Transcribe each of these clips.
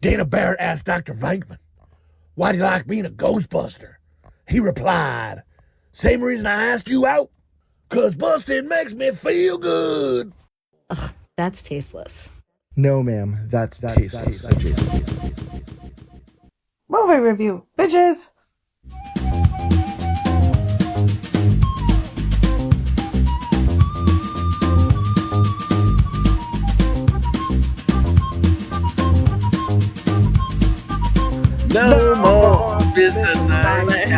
Dana Barrett asked Dr. Venkman, why do you like being a Ghostbuster? He replied, same reason I asked you out, 'cause busting makes me feel good. Ugh, that's tasteless. No, ma'am, that's tasteless. Movie review, bitches! No more Mr. Nice.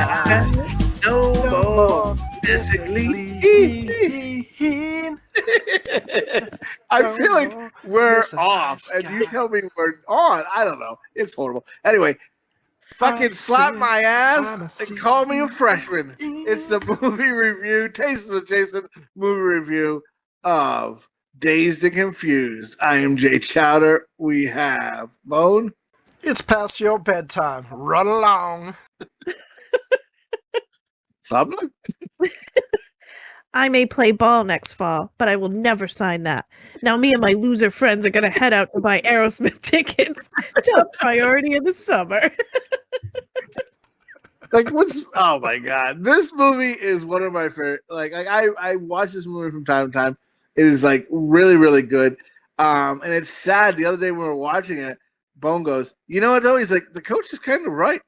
No more Mr. Clean. I feel like we're off, and you tell me we're on. I don't know. It's horrible. Anyway, fucking slap my ass and call me a freshman. It's the movie review, Tasteless Jason movie review of Dazed and Confused. I am Jay Chowder. We have Bone. It's past your bedtime. Run along. Slopdog. I may play ball next fall, but I will never sign that. Now me and my loser friends are going to head out to buy Aerosmith tickets. Top priority in the summer. Oh my God. This movie is one of my favorite. I watch this movie from time to time. It is like really, really good. And it's sad. The other day when we were watching it, Bone goes, you know what though? He's like, the coach is kind of right.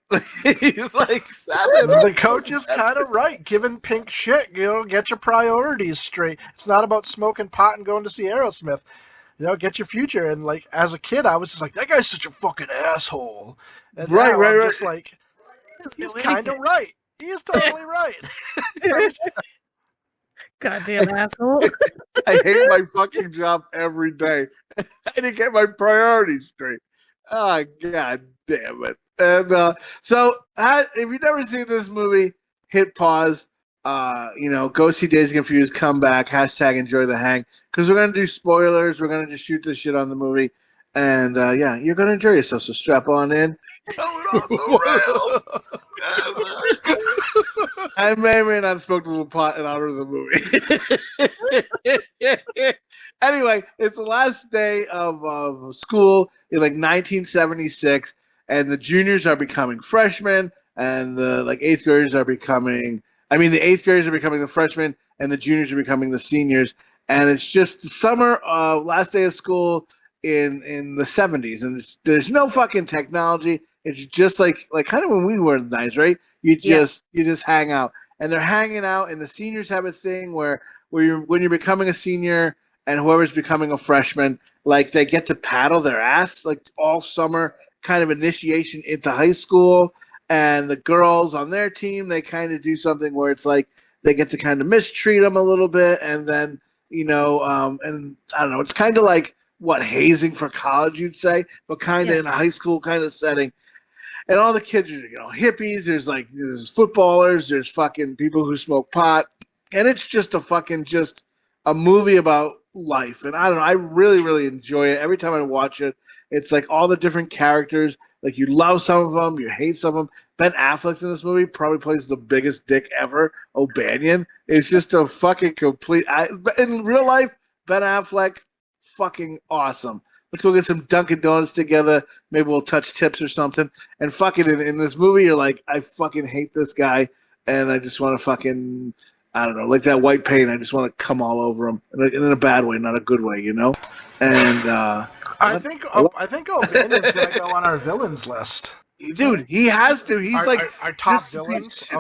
He's like, the coach is kind of right. Giving Pink shit, get your priorities straight. It's not about smoking pot and going to see Aerosmith. Get your future. And like, as a kid, I was just like, that guy's such a fucking asshole. And right. Just like, he's kind of right. He is totally right. Goddamn asshole. I hate my fucking job every day. I didn't get my priorities straight. Oh, God damn it. And so if you've never seen this movie, hit pause, go see Dazed and Confused, come back, hashtag enjoy the hang, because we're going to do spoilers. We're going to just shoot this shit on the movie. And, you're going to enjoy yourself, so strap on in. Going off the rails. I may or may not have smoked a little pot in honor of the movie. Anyway, it's the last day of school in 1976, and the juniors are becoming freshmen, and the eighth graders are becoming. The eighth graders are becoming the freshmen, and the juniors are becoming the seniors. And it's just the summer, last day of school in the 70s, and there's no fucking technology. It's just like kind of when we were in the 90s, right? You just hang out, and they're hanging out, and the seniors have a thing where when you're becoming a senior. And whoever's becoming a freshman, they get to paddle their ass all summer, kind of initiation into high school. And the girls on their team, they kind of do something where it's they get to kind of mistreat them a little bit. And then, and I don't know, it's kind of like what hazing for college, you'd say, but kind of in a high school kind of setting. And all the kids are, hippies. There's footballers. There's fucking people who smoke pot. And it's just a movie about life. And I don't know, I really, really enjoy it. Every time I watch it, it's all the different characters. You love some of them, you hate some of them. Ben Affleck's in this movie, probably plays the biggest dick ever. O'Banion. It's just a fucking complete. In real life, Ben Affleck, fucking awesome. Let's go get some Dunkin' Donuts together. Maybe we'll touch tips or something. And fucking in this movie, you're like, I fucking hate this guy. And I just want to fucking, I don't know, like that white paint. I just want to come all over him in a bad way, not a good way, And I think O'Banion's gonna go on our villains list. Dude, he has to. He's our top villains.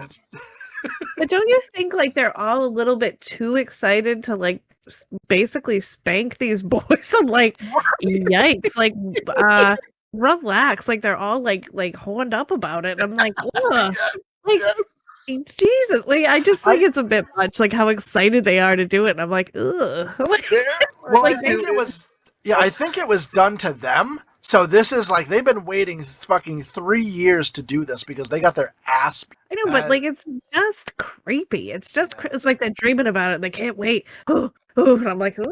But don't you think they're all a little bit too excited to basically spank these boys? I'm like, yikes! Relax. They're all horned up about it. And I'm like, ugh. Jesus, I just think it's a bit much, how excited they are to do it. And I'm like, ugh. Well, I think it was done to them. So this is they've been waiting fucking 3 years to do this because they got their ass. I know, but it's just creepy. It's just it's they're dreaming about it and they can't wait. And I'm like, ugh.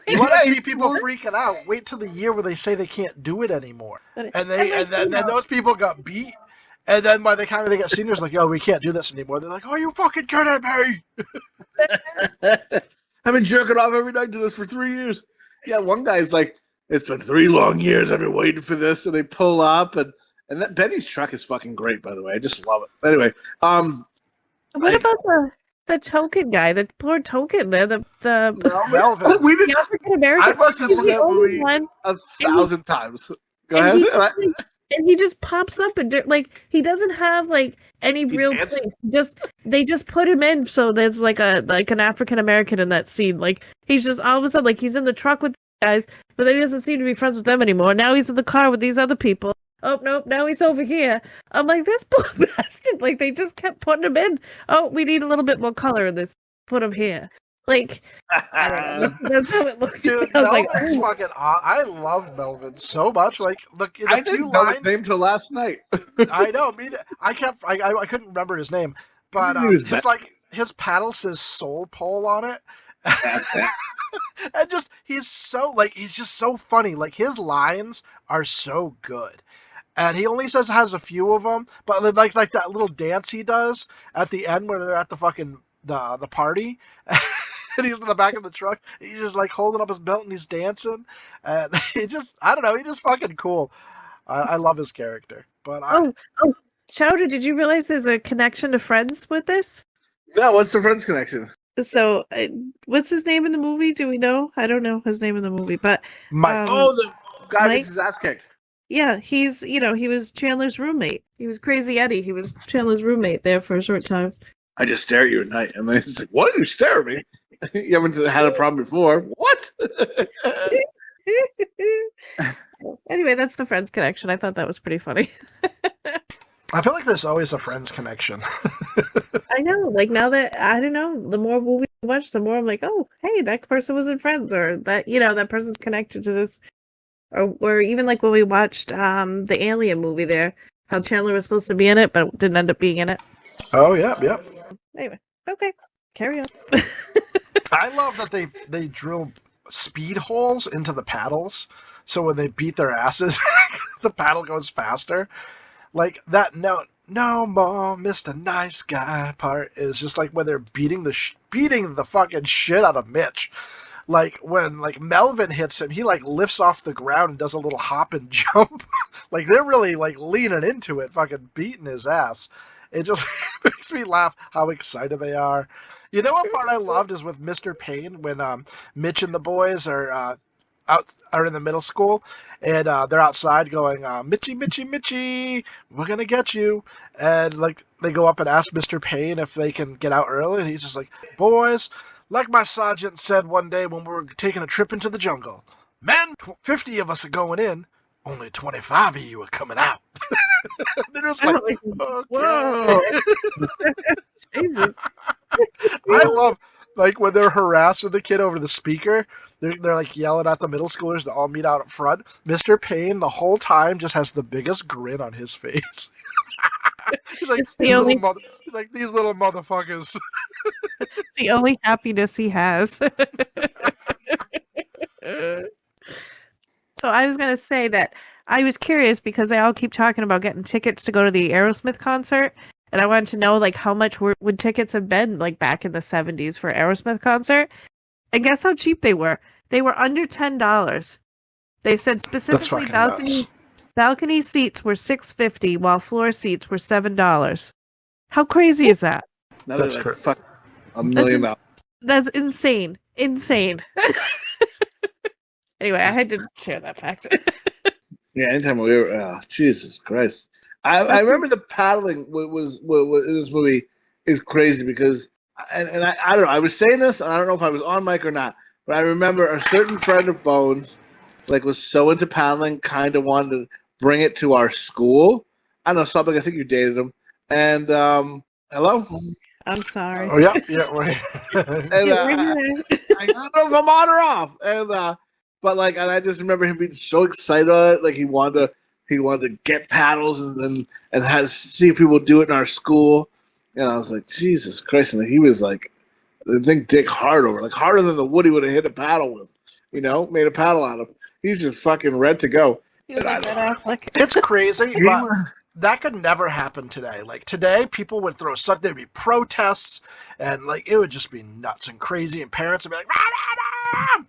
You want to see people freaking out? Wait till the year where they say they can't do it anymore, and then those people got beat. And then by the time they get seniors, yo, we can't do this anymore. They're like, oh, you fucking kidding me? I've been jerking off every night, do this for 3 years. Yeah, one guy's like, It's been 3 long years. I've been waiting for this. And they pull up, and that Benny's truck is fucking great, by the way. I just love it. Anyway, What about the token guy? The poor token there. The Melvin. we did. African American. I must have seen that movie 1,000 times. Go ahead. And he just pops up and like he doesn't have like any real place. They just put him in so there's like an African American in that scene. Like he's just all of a sudden like he's in the truck with the guys, but then he doesn't seem to be friends with them anymore. Now he's in the car with these other people. Oh nope, now he's over here. I'm like, this poor bastard. Like they just kept putting him in. Oh, we need a little bit more color in this. Put him here. Like I don't know. That's how it looked. Dude, I was Melvin's like, fucking. I love Melvin so much. Like, look, in I a few didn't know his lines. name till last night. I know. I couldn't remember his name, but his paddle says "soul pole" on it. And he's just so funny. Like his lines are so good. And he only has a few of them, but like that little dance he does at the end when they're at the fucking the party, and he's in the back of the truck. He's just like holding up his belt and he's dancing, and I don't know, he's just fucking cool. I love his character. But Chowder, did you realize there's a connection to Friends with this? No, what's the Friends connection? So, what's his name in the movie? Do we know? I don't know his name in the movie, but Mike. The guy gets his ass kicked. Yeah, he was Chandler's roommate. He was Crazy Eddie. He was Chandler's roommate there for a short time. I just stare at you at night, and then it's like, "Why do you stare at me? You haven't had a problem before. What?" Anyway, that's the Friends connection. I thought that was pretty funny. I feel like there's always a Friends connection. I know. Like now that I don't know, the more movies I watch, the more I'm like, oh, hey, that person was in Friends, or that that person's connected to this. Or even like when we watched the Alien movie there, how Chandler was supposed to be in it, but didn't end up being in it. Oh, yeah. Anyway, okay, carry on. I love that they drill speed holes into the paddles, so when they beat their asses, the paddle goes faster. Like that no more Mr. Nice Guy part is just like when they're beating the fucking shit out of Mitch. Like when Melvin hits him, he lifts off the ground and does a little hop and jump. Like they're really leaning into it, fucking beating his ass. It just makes me laugh how excited they are. You know what part I loved is with Mr. Payne when Mitch and the boys are in the middle school and they're outside going, Mitchy, we're gonna get you. And they go up and ask Mr. Payne if they can get out early, and he's just like, boys, like my sergeant said one day when we were taking a trip into the jungle, men, 50 of us are going in, only 25 of you are coming out. They're just like, okay. Whoa. Jesus. I love when they're harassing the kid over the speaker. They're yelling at the middle schoolers to all meet out up front. Mr. Payne the whole time just has the biggest grin on his face. He's like, these little motherfuckers. It's the only happiness he has. So I was going to say that I was curious because they all keep talking about getting tickets to go to the Aerosmith concert. And I wanted to know how much would tickets have been back in the 70s for Aerosmith concert. And guess how cheap they were? They were under $10. They said specifically balcony seats were $6.50 while floor seats were $7. How crazy is that? That's correct. $1 million. That's insane. Insane. Anyway, I had to share that fact. Yeah, anytime we were, Jesus Christ. I remember the paddling was in this movie is crazy because, and I don't know, I was saying this, and I don't know if I was on mic or not, but I remember a certain friend of Bones, was so into paddling, kind of wanted to bring it to our school. I don't know, Slopdog, I think you dated him. And, hello? I'm sorry. Oh, yeah. Wait. And, I don't know if I'm on or off. And, but and I just remember him being so excited on it. He wanted to get paddles and see if people would do it in our school. And I was like, Jesus Christ. And he was I think Dick hard over, harder than the wood he would have hit a paddle with, made a paddle out of. He's just fucking ready to go. He was like that Affleck. It's crazy, but that could never happen today. Today, people would throw stuff. There'd be protests, and it would just be nuts and crazy, and parents would be like, rah, rah, rah!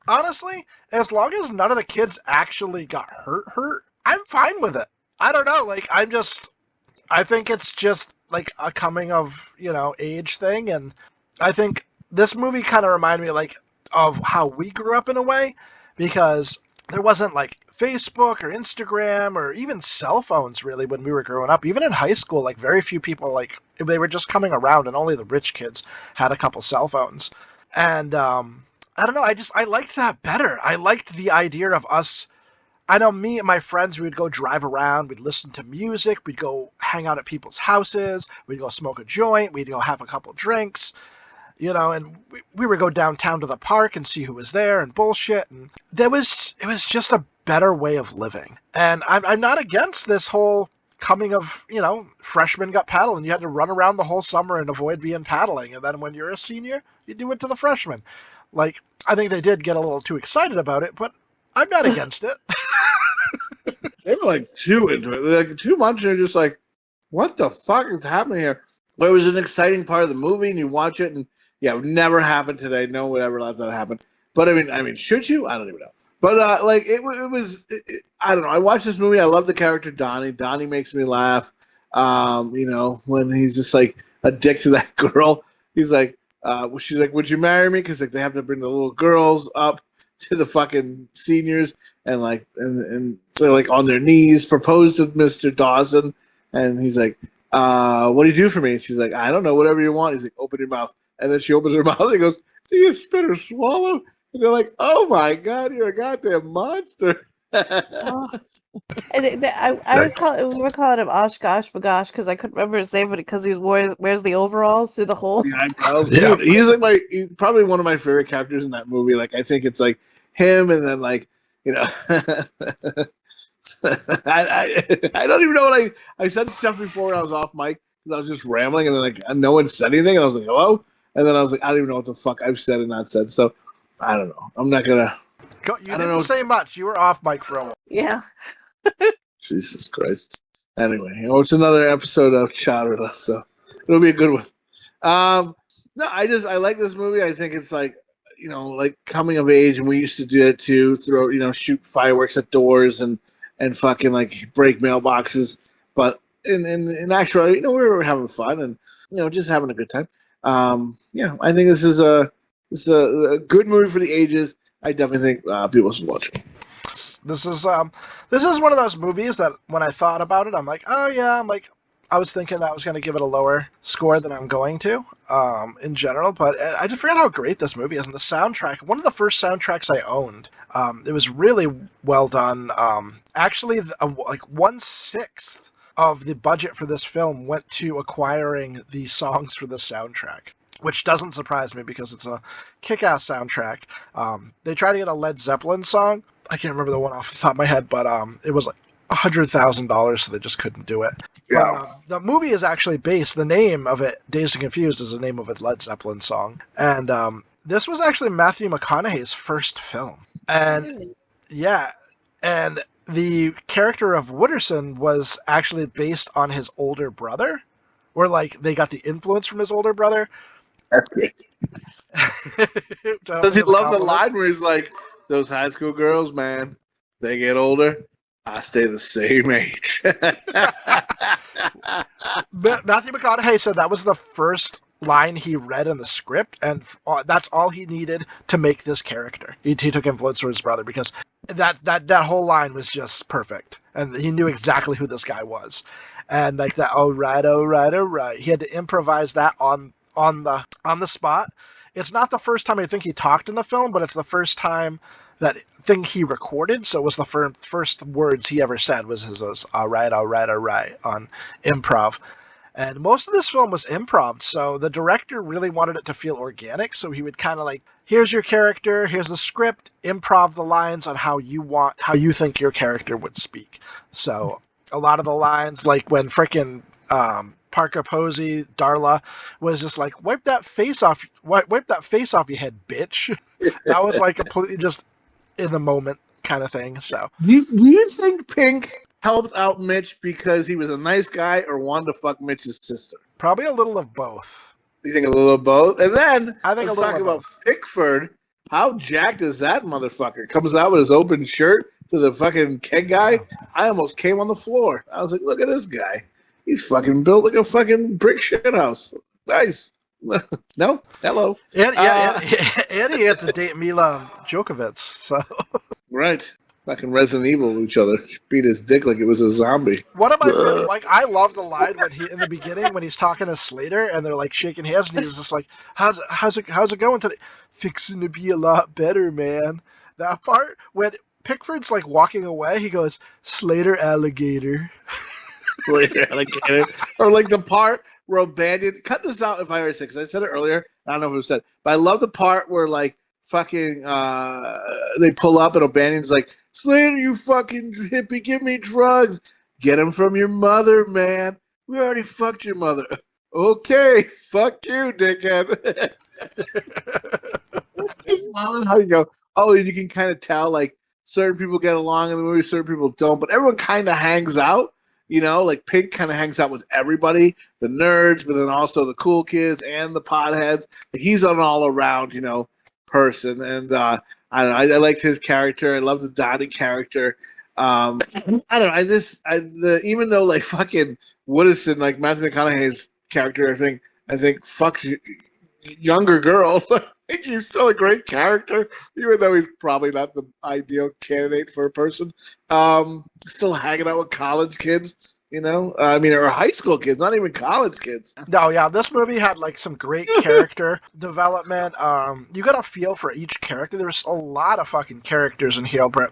honestly, as long as none of the kids actually got hurt, I'm fine with it. I don't know. Like, I think it's just like a coming of, age thing. And I think this movie kind of reminded me like of how we grew up in a way, because there wasn't like Facebook or Instagram or even cell phones really when we were growing up. Even in high school, like very few people, like they were just coming around, and only the rich kids had a couple cell phones. And I don't know, I liked that better. I liked the idea of us. I know me and my friends, we would go drive around, we'd listen to music, we'd go hang out at people's houses, we'd go smoke a joint, we'd go have a couple drinks, and we would go downtown to the park and see who was there and bullshit. And it was just a better way of living. And I'm not against this whole coming of, freshmen got paddling. You had to run around the whole summer and avoid being paddling. And then when you're a senior, you do it to the freshmen. Like, I think they did get a little too excited about it, but I'm not against it. They were like too into it. Like 2 months, and you're just like, what the fuck is happening here? Well, it was an exciting part of the movie, and you watch it, and yeah, it would never happen today. No one would ever let that happen. But I mean, should you? I don't even know. But it was. I don't know. I watched this movie. I love the character Donnie. Donnie makes me laugh. When he's just like a dick to that girl. He's like, she's like, "Would you marry me?" Because like they have to bring the little girls up to the fucking seniors, and like, and they're like on their knees, propose to Mr. Dawson, and he's like, "What do you do for me?" And she's like, "I don't know, whatever you want." He's like, "Open your mouth," and then she opens her mouth and he goes, "Do you spit or swallow?" And they're like, "Oh my god, you're a goddamn monster." Oh. I was calling. We were calling him Osh Gosh Bagosh because I couldn't remember his name, but because he wears the overalls through the holes. Yeah, dude, he's like he's probably one of my favorite characters in that movie. Like, I think it's like him, and then like I don't even know what I said stuff before when I was off mic because I was just rambling, and then like no one said anything, and I was like, hello, and then I was like, I don't even know what the fuck I've said and not said. So I don't know. I'm not gonna. You didn't say much. You were off mic for a while. Yeah. Jesus Christ. Anyway, it's another episode of Chowder, so it'll be a good one. No, I like this movie. I think it's like, like coming of age, and we used to do it too. Shoot fireworks at doors and fucking like break mailboxes. But in actuality, we were having fun and just having a good time. I think this is a good movie for the ages. I definitely think people should watch it. This is one of those movies that when I thought about it, I'm like, oh yeah, I was thinking that I was going to give it a lower score than I'm going to in general, but I just forgot how great this movie is. And the soundtrack, one of the first soundtracks I owned, it was really well done. Actually, like 1/6 of the budget for this film went to acquiring the songs for the soundtrack, which doesn't surprise me because it's a kick-ass soundtrack. They tried to get a Led Zeppelin song. I can't remember the one off the top of my head, but it was like $100,000, so they just couldn't do it. Yeah. But the movie is actually based, the name of it, Dazed and Confused, is the name of a Led Zeppelin song. And this was actually Matthew McConaughey's first film. And yeah, and the character of Wooderson was actually based on his older brother, or like they got the influence from his older brother. That's great. Does he love the line where he's like, those high school girls, man, they get older, I stay the same age. Matthew McConaughey said that was the first line he read in the script, and that's all he needed to make this character. He took influence from his brother because that whole line was just perfect, and he knew exactly who this guy was. And like that, oh right. He had to improvise that on the spot. It's not the first time I think he talked in the film, but it's the first time that thing he recorded. So it was the first words he ever said was his all right on improv. And most of this film was improv, so the director really wanted it to feel organic. So he would kind of like, here's your character, here's the script, improv the lines on how you think your character would speak. So a lot of the lines, like when frickin' Parker Posey, Darla, was just like, wipe that face off your head, bitch. That was like completely just in the moment kind of thing. So you think Pink helped out Mitch because he was a nice guy or wanted to fuck Mitch's sister? Probably a little of both. You think a little of both? And then I think let's talk about Pickford. How jacked is that motherfucker? Comes out with his open shirt to the fucking keg guy. I almost came on the floor. I was like, look at this guy. He's fucking built like a fucking brick shit house. Nice. No? Hello. And he had to date Mila Djokovic. So right. Fucking Resident Evil with each other. Beat his dick like it was a zombie. What am I really like? I love the line when he in the beginning when he's talking to Slater and they're like shaking hands and he's just like, how's it going today? Fixing to be a lot better, man. That part when Pickford's like walking away, he goes, Slater Alligator. Slater Alligator. Or like the part where O'Banion, cut this out if I ever said, because I said it earlier. I don't know if it was said, but I love the part where like fucking they pull up and O'Banion's like, Slater, you fucking hippie, give me drugs. Get them from your mother, man. We already fucked your mother. Okay, fuck you, dickhead. How you go? Oh, you can kind of tell like certain people get along in the movie, certain people don't, but everyone kind of hangs out. You know, like Pink kind of hangs out with everybody, the nerds, but then also the cool kids and the potheads. Like, he's an all-around, you know, person, and I don't know. I liked his character. I love the Donnie character. I don't know. Even though like fucking Woodison, like Matthew McConaughey's character, I think fucks younger girls. I think he's still a great character, even though he's probably not the ideal candidate for a person. Still hanging out with college kids, you know? Or high school kids, not even college kids. No, yeah, this movie had like some great character development. You got a feel for each character. There's a lot of fucking characters in here, but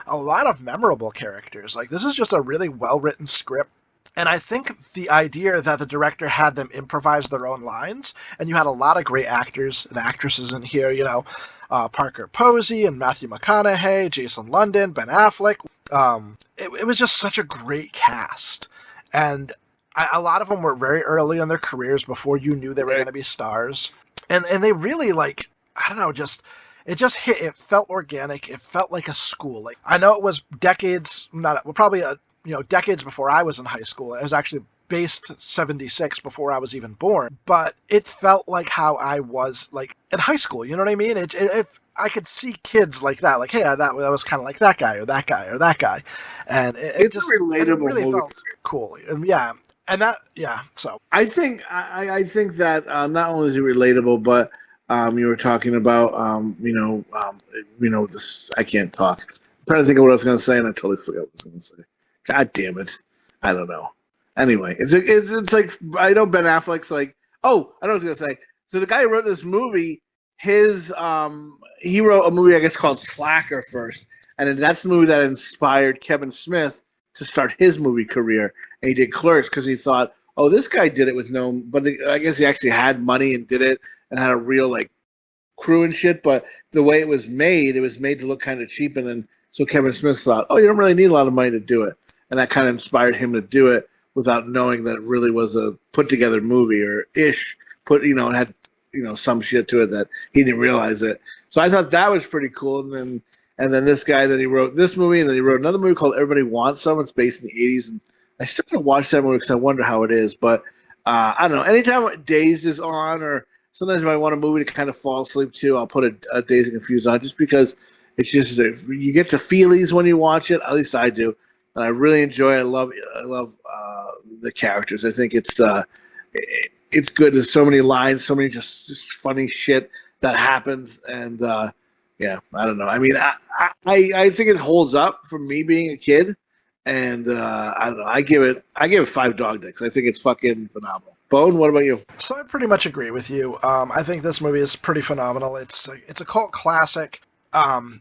a lot of memorable characters. Like, this is just a really well-written script. And I think the idea that the director had them improvise their own lines, and you had a lot of great actors and actresses in here, you know, Parker Posey and Matthew McConaughey, Jason London, Ben Affleck. It was just such a great cast. And a lot of them were very early in their careers before you knew they were going to be stars. And they really, like, I don't know, it just hit. It felt organic. It felt like a school. Like, I know it was decades before I was in high school. It was actually based 76 before I was even born. But it felt like how I was like in high school. You know what I mean? I could see kids like that. Like, hey, that was kind of like that guy or that guy or that guy. And it's just relatable. It really felt cool. And so I think that not only is it relatable, but you were talking about this. I can't talk. I'm trying to think of what I was going to say, and I totally forgot what I was going to say. God damn it! I don't know. Anyway, it's like I know Ben Affleck's like. Oh, I know what I was going to say. So the guy who wrote this movie, he wrote a movie I guess called Slacker first, and that's the movie that inspired Kevin Smith to start his movie career. And he did Clerks because he thought, oh, this guy did it with I guess he actually had money and did it and had a real like crew and shit. But the way it was made to look kind of cheap, and then so Kevin Smith thought, oh, you don't really need a lot of money to do it. And that kind of inspired him to do it without knowing that it really was a put-together movie or ish. It had some shit to it that he didn't realize it. So I thought that was pretty cool. And then this guy that he wrote this movie, and then he wrote another movie called Everybody Wants Some. It's based in the 80s, and I still haven't watched that movie because I wonder how it is. But I don't know. Anytime Dazed is on, or sometimes if I want a movie to kind of fall asleep to, I'll put a Dazed and Confused on, just because it's just you get the feelies when you watch it. At least I do. And I really enjoy it. I love the characters. I think it's good. There's so many lines, so many just funny shit that happens, and I don't know. I mean, I think it holds up for me being a kid, and I don't know. I give it 5 dog dicks. I think it's fucking phenomenal. Bone, what about you? So I pretty much agree with you. I think this movie is pretty phenomenal. It's a cult classic.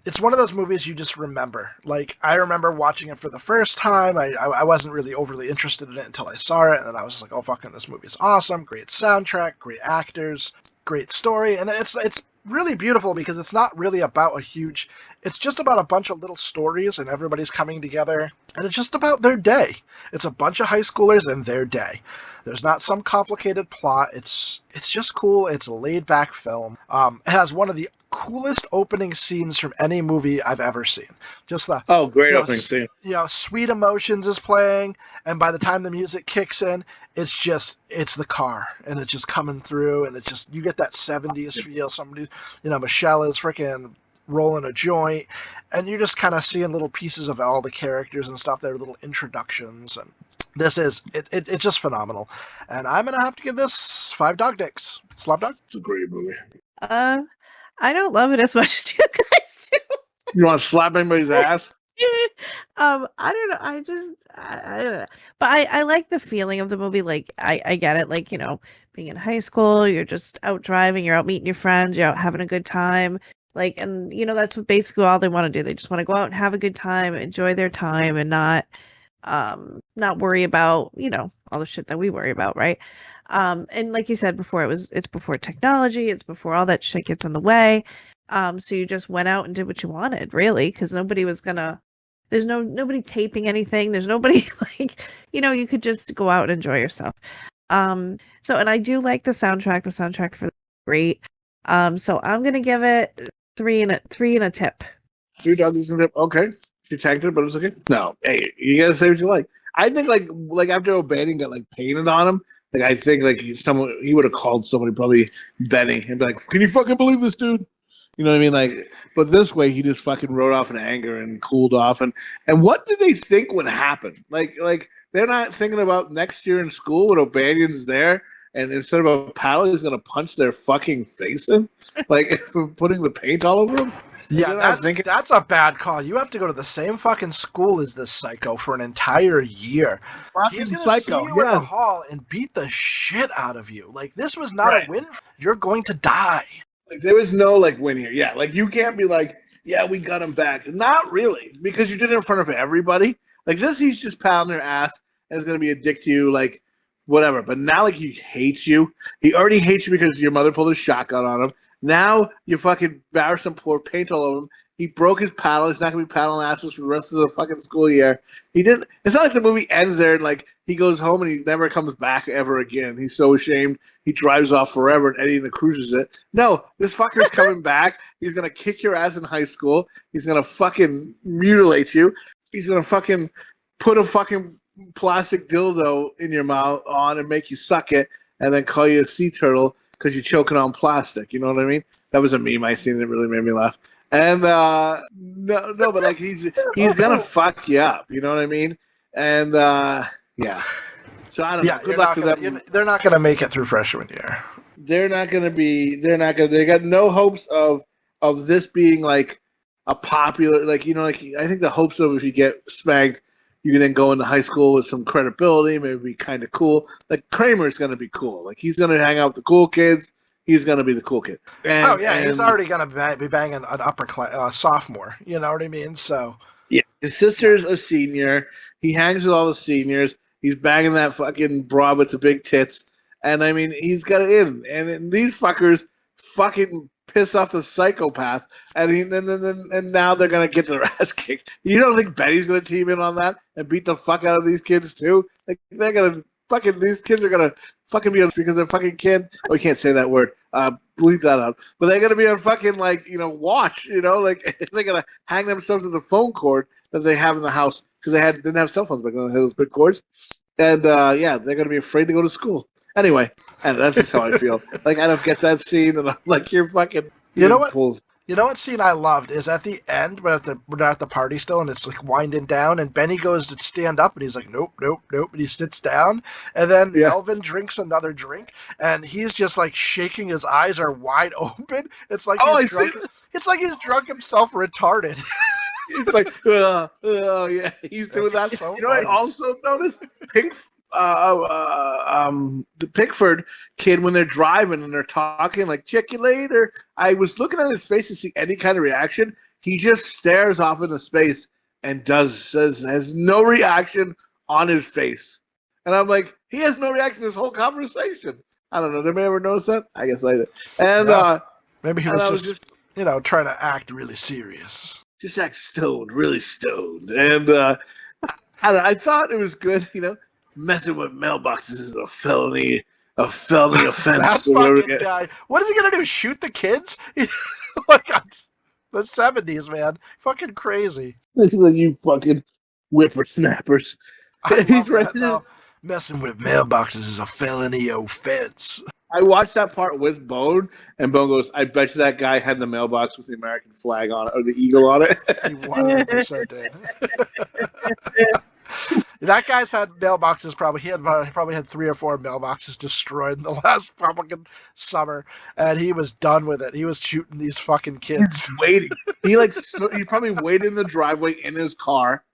It's one of those movies you just remember. Like, I remember watching it for the first time. I wasn't really overly interested in it until I saw it, and then I was just like, oh, fucking, this movie is awesome. Great soundtrack, great actors, great story, and it's really beautiful because it's not really about it's just about a bunch of little stories, and everybody's coming together, and it's just about their day. It's a bunch of high schoolers and their day. There's not some complicated plot. It's just cool. It's a laid-back film. It has one of the coolest opening scenes from any movie I've ever seen. Just the great opening scene. Sweet Emotions is playing, and by the time the music kicks in, it's the car, and it's just coming through, and it's just, you get that 70s feel. Somebody, Michelle is freaking rolling a joint, and you're just kind of seeing little pieces of all the characters and stuff. They're little introductions, and it's just phenomenal. And I'm gonna have to give this 5 dog dicks. Slopdog? It's a great movie. I don't love it as much as you guys do. You want to slap anybody's ass? I don't know. I don't know. But I like the feeling of the movie. Like, I get it. Like, being in high school, you're just out driving, you're out meeting your friends, you're out having a good time. Like, and that's what basically all they want to do. They just want to go out and have a good time, enjoy their time, and not worry about, all the shit that we worry about, right? And like you said before, it's before technology, it's before all that shit gets in the way. So you just went out and did what you wanted, really, because nobody was there's nobody taping anything. There's nobody you could just go out and enjoy yourself. So, and I do like the soundtrack. The soundtrack for great. So I'm going to give it 3 and a tip. 3 dogs and a tip. Okay. She tanked it, but it's okay. No. Hey, you got to say what you like. I think like after O'Bannon got painted on him, I think he would have called somebody, probably Benny, and be like, "Can you fucking believe this dude?" You know what I mean? But this way he just fucking wrote off in anger and cooled off. And what did they think would happen? Like they're not thinking about next year in school when O'Bannon's there, and instead of a paddle, he's gonna punch their fucking face in, putting the paint all over them. Yeah, that's a bad call. You have to go to the same fucking school as this psycho for an entire year. He's gonna see you in the hall and beat the shit out of you. This was not a win. You're going to die. There was no win here. Yeah, you can't be yeah, we got him back. Not really, because you did it in front of everybody. This, he's just pounding their ass and is gonna be a dick to you, whatever. But now, he hates you. He already hates you because your mother pulled a shotgun on him. Now you fucking embarrass him, pour paint all over him. He broke his paddle. He's not gonna be paddling asses for the rest of the fucking school year. He didn't. It's not like the movie ends there and he goes home and he never comes back ever again. He's so ashamed. He drives off forever and Eddie and the Cruisers it. No, this fucker's coming back. He's gonna kick your ass in high school. He's gonna fucking mutilate you. He's gonna fucking put a fucking plastic dildo in your mouth on and make you suck it, and then call you a sea turtle because you're choking on plastic. You know what I mean? That was a meme I seen that really made me laugh. And no, but he's gonna fuck you up. You know what I mean? And yeah. So I don't know. Good luck to them. They're not gonna make it through freshman year. They're not gonna. They got no hopes of this being a popular. I think the hopes of, if you get spanked, you can then go into high school with some credibility, maybe be kind of cool. Kramer's gonna be cool. He's gonna hang out with the cool kids. He's going to be the cool kid. He's already going to be banging an upper class sophomore. You know what I mean? So yeah, his sister's a senior. He hangs with all the seniors. He's banging that fucking broad with the big tits. And I mean, he's got it in. And these fuckers fucking piss off the psychopath. And now they're going to get their ass kicked. You don't think Betty's going to team in on that and beat the fuck out of these kids too? They're going to fucking, these kids are going to fucking be on, because they're fucking kid. Oh, we can't say that word. Bleep that out. But they're gonna be on fucking watch. They're gonna hang themselves to the phone cord that they have in the house because didn't have cell phones back then. They had those big cords, and they're gonna be afraid to go to school. Anyway, and that's just how I feel. I don't get that scene, and I'm you're fucking. You know what? Pulls. You know what scene I loved is at the end, we're at the party still, and it's winding down, and Benny goes to stand up, and he's like, nope, and he sits down, and then Melvin drinks another drink, and he's just shaking, his eyes are wide open. It's like he's drunk. It's like he's drunk himself, retarded. He's yeah, he's doing that. So I also noticed the Pickford kid, when they're driving and they're talking check you later, I was looking at his face to see any kind of reaction. He just stares off into space and has no reaction on his face. And I'm he has no reaction to this whole conversation. I don't know. Did anybody ever notice that? I guess I did. And maybe he was just trying to act really serious. Just act stoned, really stoned. And I thought it was good, messing with mailboxes is a felony. a felony offense. That fucking guy. What is he gonna do? Shoot the kids? Like the 70s, man. Fucking crazy. Like you fucking whippersnappers. I He's love right that, though. Messing with mailboxes is a felony offense. I watched that part with Bone, and Bone goes, I bet you that guy had the mailbox with the American flag on it, or the eagle on it. He 100% did. That guy's had mailboxes he probably had 3 or 4 mailboxes destroyed in the last fucking summer, and he was done with it. He was shooting these fucking kids. Waiting. He probably waited in the driveway in his car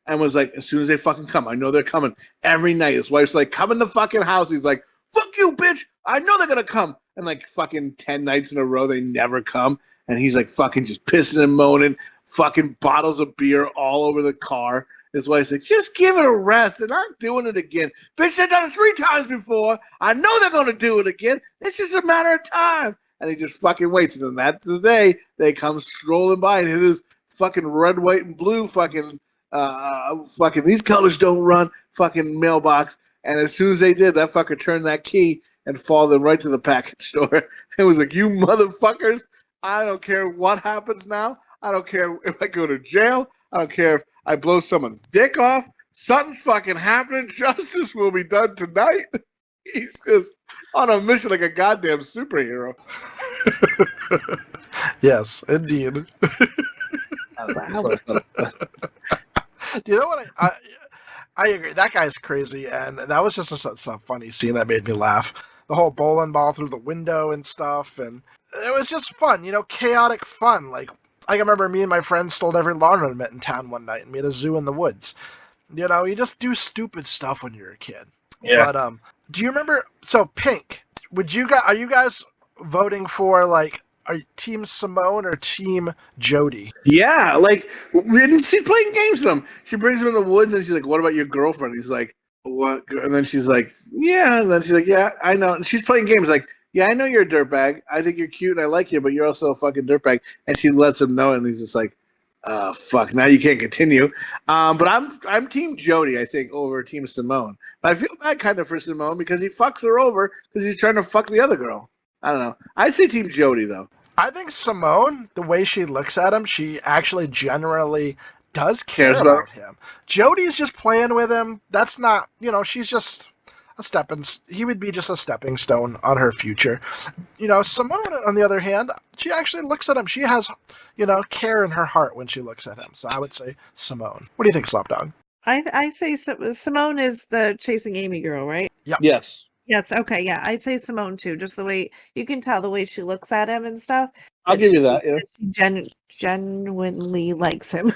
and was like, as soon as they fucking come, I know they're coming. Every night his wife's like, come in the fucking house. He's like, fuck you, bitch. I know they're gonna come. And like fucking 10 nights in a row, they never come. And he's like fucking just pissing and moaning, fucking bottles of beer all over the car. His wife's like, just give it a rest. They're not doing it again. Bitch, they've done it 3 times before. I know they're going to do it again. It's just a matter of time. And he just fucking waits. And then that's the day they come strolling by and hit his fucking red, white, and blue fucking these colors don't run fucking mailbox. And as soon as they did, that fucker turned that key and followed them right to the package store. It was like, you motherfuckers, I don't care what happens now. I don't care if I go to jail. I don't care if I blow someone's dick off. Something's fucking happening. Justice will be done tonight. He's just on a mission like a goddamn superhero. Yes, indeed. Do you know what? I agree. That guy's crazy, and that was just a funny scene that made me laugh. The whole bowling ball through the window and stuff, and it was just fun, chaotic fun. Like I remember me and my friends stole every lawn ornament in town one night and made a zoo in the woods. You just do stupid stuff when you're a kid. Yeah. But do you remember? So Pink, are you guys voting for are you Team Simone or Team Jody? Yeah, she's playing games with him. She brings him in the woods and she's like, "What about your girlfriend?" He's like, "What?" And then she's like, "Yeah." And then she's like, "Yeah, I know." And she's playing games like, "Yeah, I know you're a dirtbag. I think you're cute and I like you, but you're also a fucking dirtbag." And she lets him know, and he's just like, fuck, now you can't continue. But I'm Team Jody, I think, over Team Simone. But I feel bad kind of for Simone because he fucks her over because he's trying to fuck the other girl. I don't know. I'd say Team Jody, though. I think Simone, the way she looks at him, she actually generally does care about him. Jody's just playing with him. That's not, she's just he would be just a stepping stone on her future. Simone, on the other hand, she actually looks at him. She has, care in her heart when she looks at him. So I would say Simone. What do you think, Slopdog? I say Simone is the chasing Amy girl, right? Yeah. Yes. Yes. Okay. Yeah. I'd say Simone too. Just the way you can tell the way she looks at him and stuff. I'll give you that. Yeah. She genuinely likes him.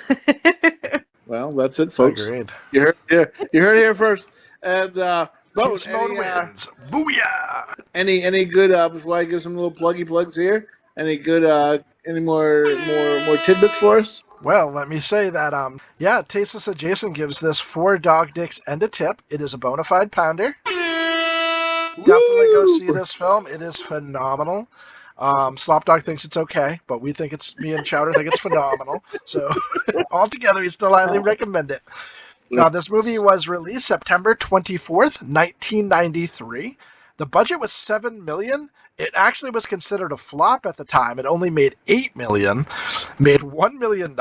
Well, that's it, folks. Agreed. You heard it here first. And Team Simone wins. Booyah! Any good? Before I give some little pluggy plugs here. Any good? Any more tidbits for us? Well, let me say that, Tasteless Adjacent gives this 4 dog dicks and a tip. It is a bona fide pounder. Definitely go see this film. It is phenomenal. Slopdog thinks it's okay, but me and Chowder think it's phenomenal. So, altogether, we still highly recommend it. This movie was released September 24th, 1993. The budget was $7 million. It actually was considered a flop at the time. It only made $8 million, made $1 million,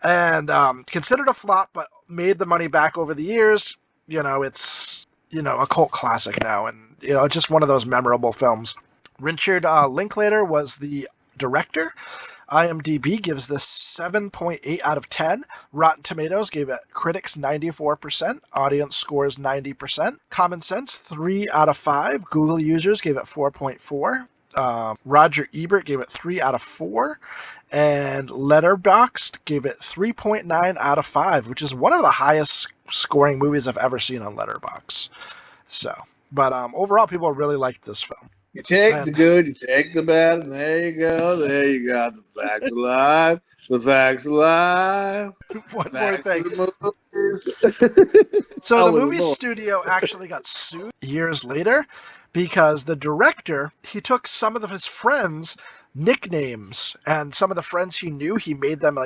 and considered a flop, but made the money back over the years. It's a cult classic now, and just one of those memorable films. Richard Linklater was the director. IMDb gives this 7.8 out of 10. Rotten Tomatoes gave it critics 94%. Audience scores 90%. Common Sense 3 out of 5. Google users gave it 4.4. Roger Ebert gave it 3 out of 4. And Letterboxd gave it 3.9 out of 5, which is one of the highest scoring movies I've ever seen on Letterboxd. So, but overall, people really liked this film. You take the good, you take the bad, and there you go. There you got the facts alive. The facts alive. One Facts more thing. The So the movie studio actually got sued years later because the director, he took some of his friends' nicknames, and some of the friends he knew, he made them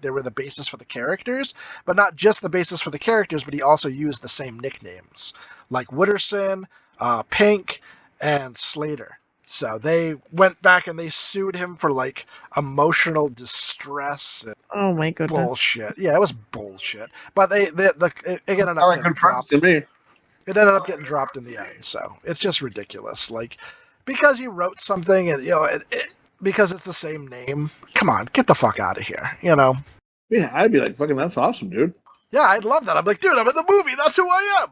they were the basis for the characters, but not just the basis for the characters, but he also used the same nicknames, like Wooderson, Pink, and Slater. So they went back and they sued him for like emotional distress and Oh my goodness. bullshit. Yeah, it was bullshit. But it ended up getting dropped. To me. It ended up getting dropped in the end. So it's just ridiculous. Like, because you wrote something and because it's the same name. Come on, get the fuck out of here. Yeah, I'd be like, fucking, that's awesome, dude. Yeah, I'd love that. I'm like, dude, I'm in the movie. That's who I am.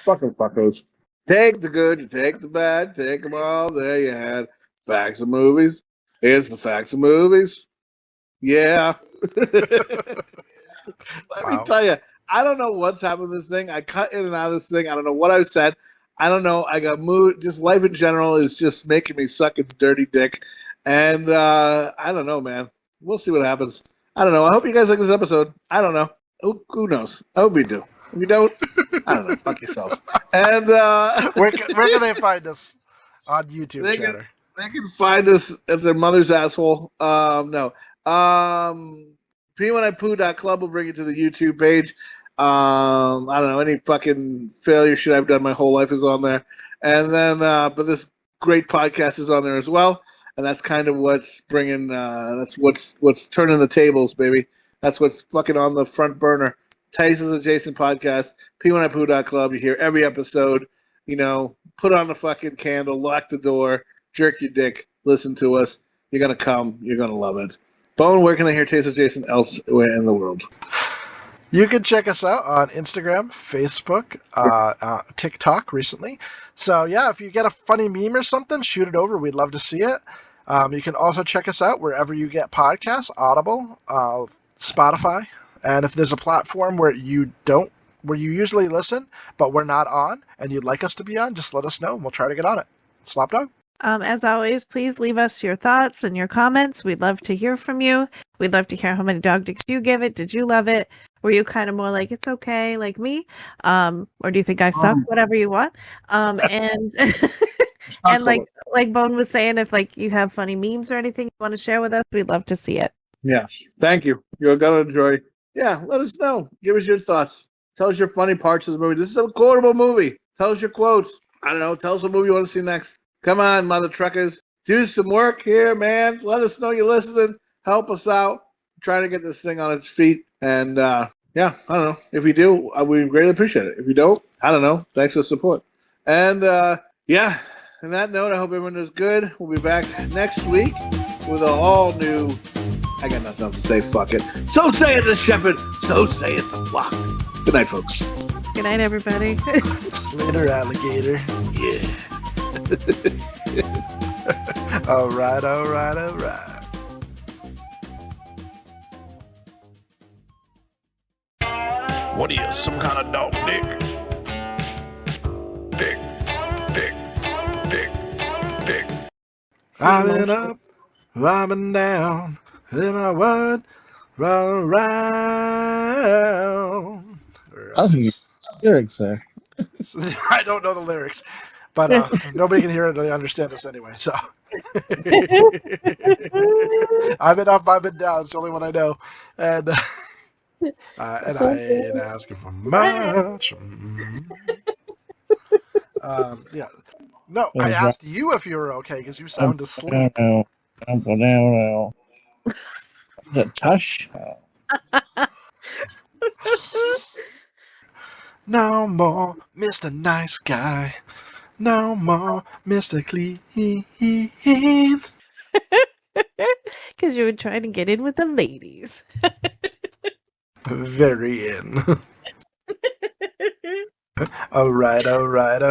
Fucking fuckos. Take the good, you take the bad, take them all. There you had facts of movies. Here's the facts of movies. Yeah. Let me tell you, I don't know what's happened to this thing. I cut in and out of this thing. I don't know what I've said. I don't know. I got mood. Just life in general is just making me suck its dirty dick. And I don't know, man. We'll see what happens. I don't know. I hope you guys like this episode. I don't know. Who knows? I hope you do. If you don't, I don't know. Fuck yourself. And where can they find us? On YouTube, Chowder. They can find us at their mother's asshole. No. P1IPoo.club will bring you to the YouTube page. I don't know. Any fucking failure shit I've done my whole life is on there. And then, but this great podcast is on there as well. And that's kind of what's bringing, that's what's turning the tables, baby. That's what's fucking on the front burner. Tasteless Adjacent Podcast, P1IPoo.club. You hear every episode. Put on the fucking candle, lock the door, jerk your dick, listen to us. You're going to come. You're going to love it. Bone, where can they hear Tasteless Adjacent elsewhere in the world? You can check us out on Instagram, Facebook, TikTok recently. So, yeah, if you get a funny meme or something, shoot it over. We'd love to see it. You can also check us out wherever you get podcasts, Audible, Spotify. And if there's a platform where you usually listen, but we're not on, and you'd like us to be on, just let us know, and we'll try to get on it. Slopdog? As always, please leave us your thoughts and your comments. We'd love to hear from you. We'd love to hear how many dog dicks you give it. Did you love it? Were you kind of more like, it's okay, like me? Or do you think I suck? Whatever you want. And and like Bone was saying, if like you have funny memes or anything you want to share with us, we'd love to see it. Yes. Thank you. You're going to enjoy. Yeah, let us know. Give us your thoughts. Tell us your funny parts of the movie. This is a quotable movie. Tell us your quotes. I don't know. Tell us what movie you want to see next. Come on, mother truckers. Do some work here, man. Let us know you're listening. Help us out. I'm trying to get this thing on its feet. And, I don't know. If you do, we greatly appreciate it. If you don't, I don't know. Thanks for the support. And, on that note, I hope everyone is good. We'll be back next week with an all-new... I got nothing else to say. Fuck it. So say it the shepherd. So say it the flock. Good night, folks. Good night, everybody. Slater Alligator. Yeah. All right. What are you, some kind of dog dick? Dick. Climbing up, climbing down, and I would run around. I think lyrics there. I don't know the lyrics, but nobody can hear it or understand us anyway. So I've been up, I've been down. It's the only one I know, and I ain't asking for much. Yeah. No, I asked you if you were okay because you sound asleep. Is it Tush? No more Mr. Nice Guy. No more Mr. Clean. Because you were trying to get in with the ladies. Very in. All right. All right.